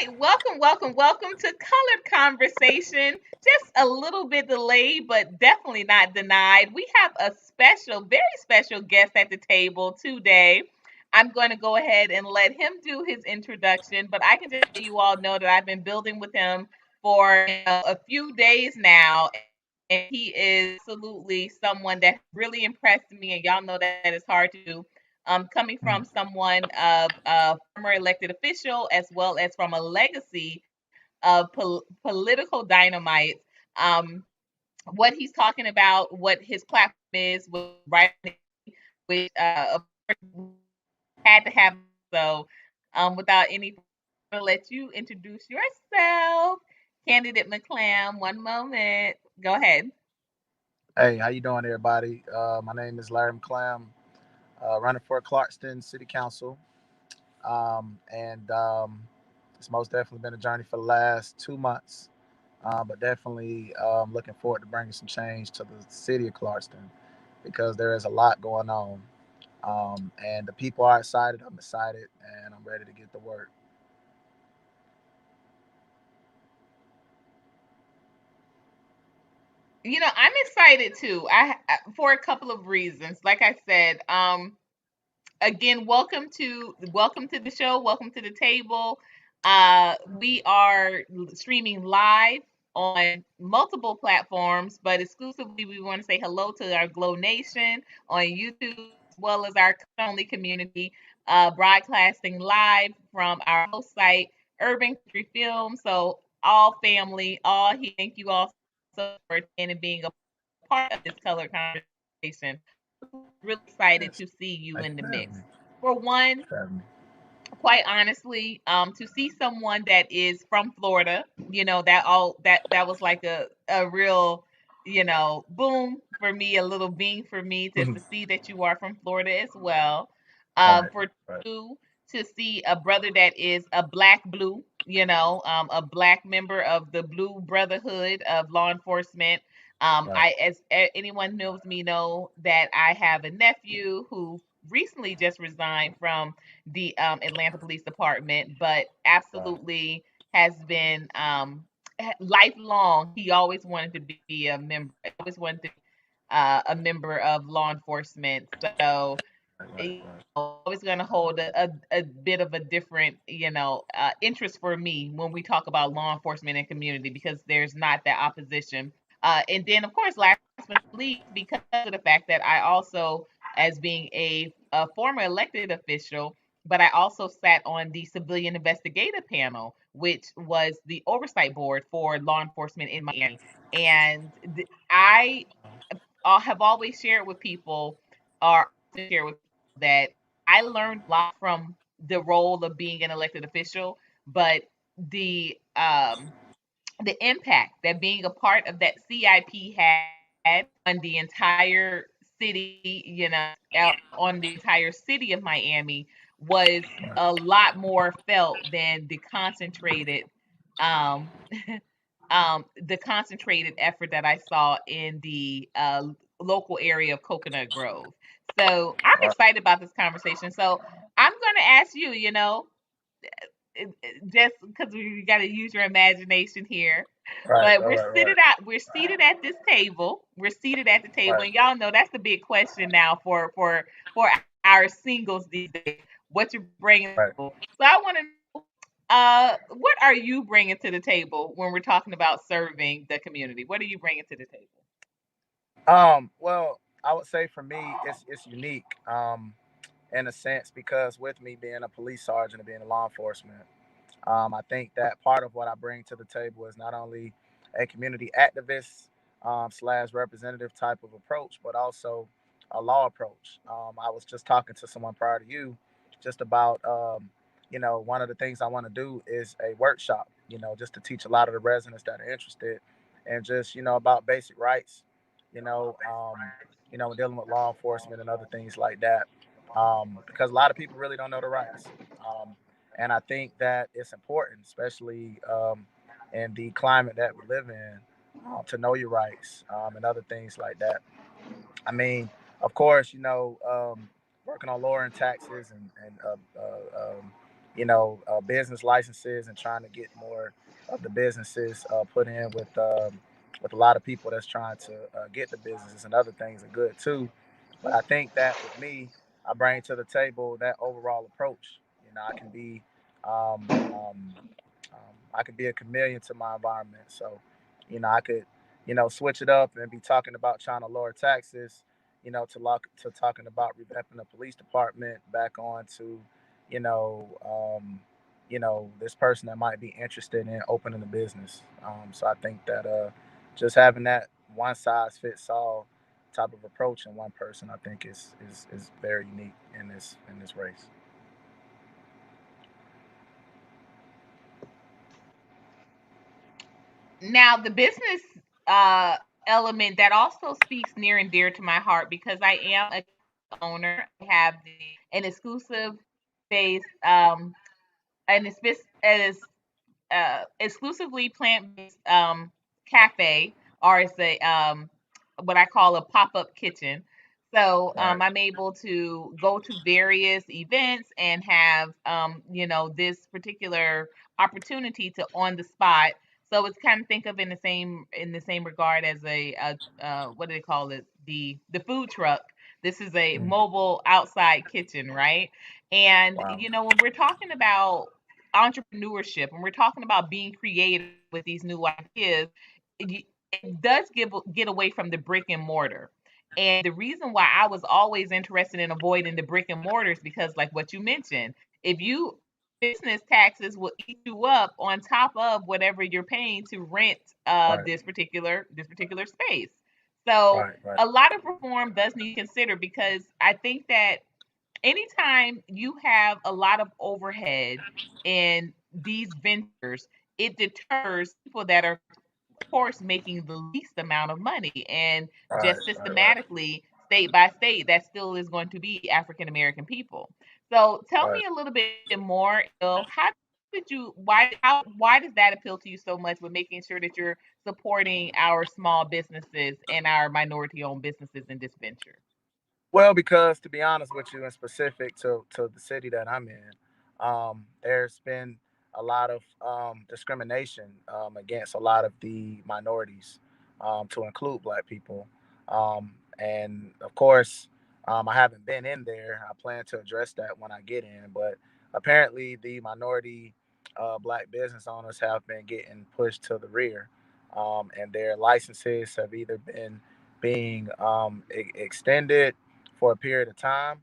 right, welcome to Colored Conversation. Just a little bit delayed, but definitely not denied. We have a special, very special guest at the table today. I'm going to go ahead and let him do his introduction, but I can just let you all know that I've been building with him for a few days now, and he is absolutely someone that really impressed me, and y'all know that it's hard to do coming from someone of a former elected official as well as from a legacy of political dynamite. Um, what he's talking about, what his platform is, with writing, which of course had to have. So, without any, I'll let you introduce yourself, Candidate Mcclam. One moment. Go ahead. Hey, how you doing, everybody? My name is Larry Mcclam, running for Clarkston City Council, and it's most definitely been a journey for the last 2 months, but definitely looking forward to bringing some change to the city of Clarkston because there is a lot going on, and the people are excited. I'm excited, and I'm ready to get to work. I'm excited too. For a couple of reasons. Like I said, again, welcome to the show, welcome to the table. We are streaming live on multiple platforms, but exclusively we want to say hello to our Glow Nation on YouTube as well as our only community, broadcasting live from our host site, Urban Country Film. So all family, all here, thank you all so much for attending and being a part of this color conversation. Really excited Yes, to see you thank in you the for having mix. me. For one, For having me. quite honestly, to see someone that is from Florida, that was like a real, boom for me, a little beam for me to see that you are from Florida as well. Right, For right, two, to see a brother that is a black blue, a black member of the Blue Brotherhood of law enforcement. right. Anyone knows me know that I have a nephew who recently just resigned from the Atlanta Police Department, but Wow. absolutely has been lifelong. He always wanted to be a member. Always wanted to be a member of law enforcement. So Right, right, right. always going to hold a bit of a different, interest for me when we talk about law enforcement and community because there's not that opposition. And then, of course, last but not least, because of the fact that I also, as being a former elected official, but I also sat on the civilian investigative panel, which was the oversight board for law enforcement in Miami. And I have always shared with people, or share with people that I learned a lot from the role of being an elected official, but the impact that being a part of that CIP had on the entire city, on the entire city of Miami was a lot more felt than um, the concentrated effort that I saw in the local area of Coconut Grove. So I'm Right, excited about this conversation. So I'm going to ask you, just because we got to use your imagination here. right, But right, right, right. we're seated at this table. We're seated at the table, Right. and y'all know that's the big question now for our singles these days. What you're bringing to the Right. table. So I want to know, what are you bringing to the table when we're talking about serving the community? What are you bringing to the table? Well, I would say for me, it's unique, in a sense because with me being a police sergeant and being in law enforcement, I think that part of what I bring to the table is not only a community activist slash representative type of approach, but also a law approach. I was just talking to someone prior to you, just about one of the things I want to do is a workshop. Just to teach a lot of the residents that are interested, and just about basic rights. You know, um, when dealing with law enforcement and other things like that, because a lot of people really don't know the rights. And I think that it's important, especially in the climate that we live in, to know your rights and other things like that. I mean, of course, working on lowering taxes and business licenses and trying to get more of the businesses put in with a lot of people that's trying to get the businesses, and other things are good too. But I think that with me, I bring to the table that overall approach. I can be I could be a chameleon to my environment. So, I could, switch it up and be talking about trying to lower taxes, to talking about revamping the police department, back on to, you know, this person that might be interested in opening a business. So I think that just having that one size fits all type of approach in one person, I think is very unique in this race. Now, the business uh, element that also speaks near and dear to my heart because I am a owner. I have an exclusive space, and it's exclusively plant-based cafe, or it's a what I call a pop-up kitchen. So Right, I'm able to go to various events and have this particular opportunity to on the spot. So it's kind of think of in the same regard as a what do they call it, the food truck. This is a mm, mobile outside kitchen, right? And wow, when we're talking about entrepreneurship, when we're talking about being creative with these new ideas, it does get away from the brick and mortar. And the reason why I was always interested in avoiding the brick and mortars, because like what you mentioned, if you business taxes will eat you up on top of whatever you're paying to rent right, this particular space. So right, right, a lot of reform does need to consider, because I think that anytime you have a lot of overhead in these ventures, it deters people that are, of course, making the least amount of money. And right, just right, right, systematically, state by state, that still is going to be African American people. So tell right. me a little bit more, Il. Why does that appeal to you so much with making sure that you're supporting our small businesses and our minority owned businesses in this venture? Well, because to be honest with you, and specific to the city that I'm in, there's been a lot of discrimination against a lot of the minorities, to include Black people. And of course, I haven't been in there. I plan to address that when I get in. But apparently, the minority Black business owners have been getting pushed to the rear, and their licenses have either been being extended for a period of time,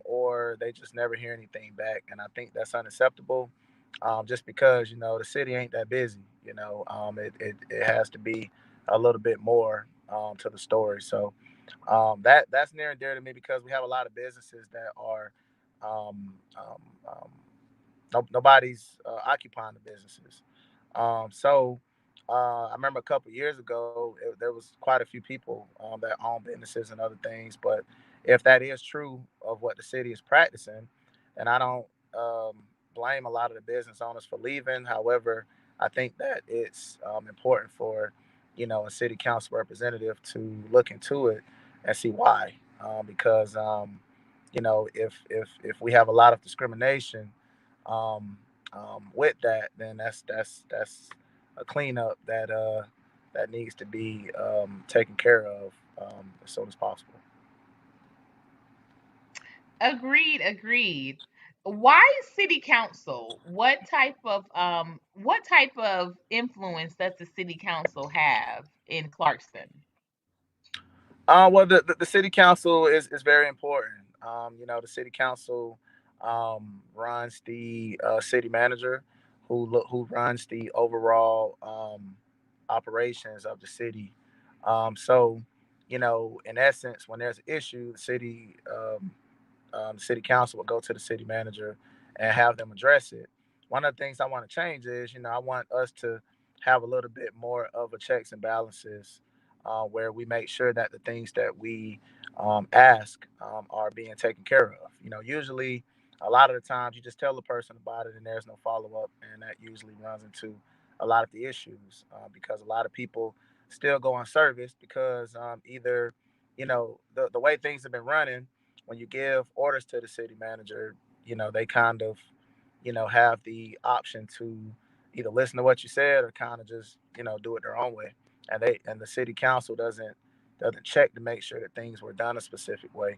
or they just never hear anything back. And I think that's unacceptable, just because the city ain't that busy. It has to be a little bit more to the story. So that's near and dear to me because we have a lot of businesses that are um, um, um, nobody's occupying the businesses. So I remember a couple years ago, there was quite a few people that own businesses and other things. But if that is true of what the city is practicing, then I don't blame a lot of the business owners for leaving. However, I think that it's important for a city council representative to look into it and see why. Because if we have a lot of discrimination um, with that, then that's a cleanup that needs to be taken care of as soon as possible. Agreed, agreed. Why city council? What type of influence does the city council have in Clarkston? Well, the city council is very important. The city council runs the city manager, who runs the overall operations of the city. So, in essence, when there's an issue, the city council will go to the city manager and have them address it. One of the things I want to change is, I want us to have a little bit more of a checks and balances, where we make sure that the things that we ask are being taken care of. Usually, a lot of the times you just tell the person about it and there's no follow up, and that usually runs into a lot of the issues, because a lot of people still go unserviced because either the way things have been running, when you give orders to the city manager, they kind of have the option to either listen to what you said or kind of just, do it their own way. And the city council doesn't check to make sure that things were done a specific way.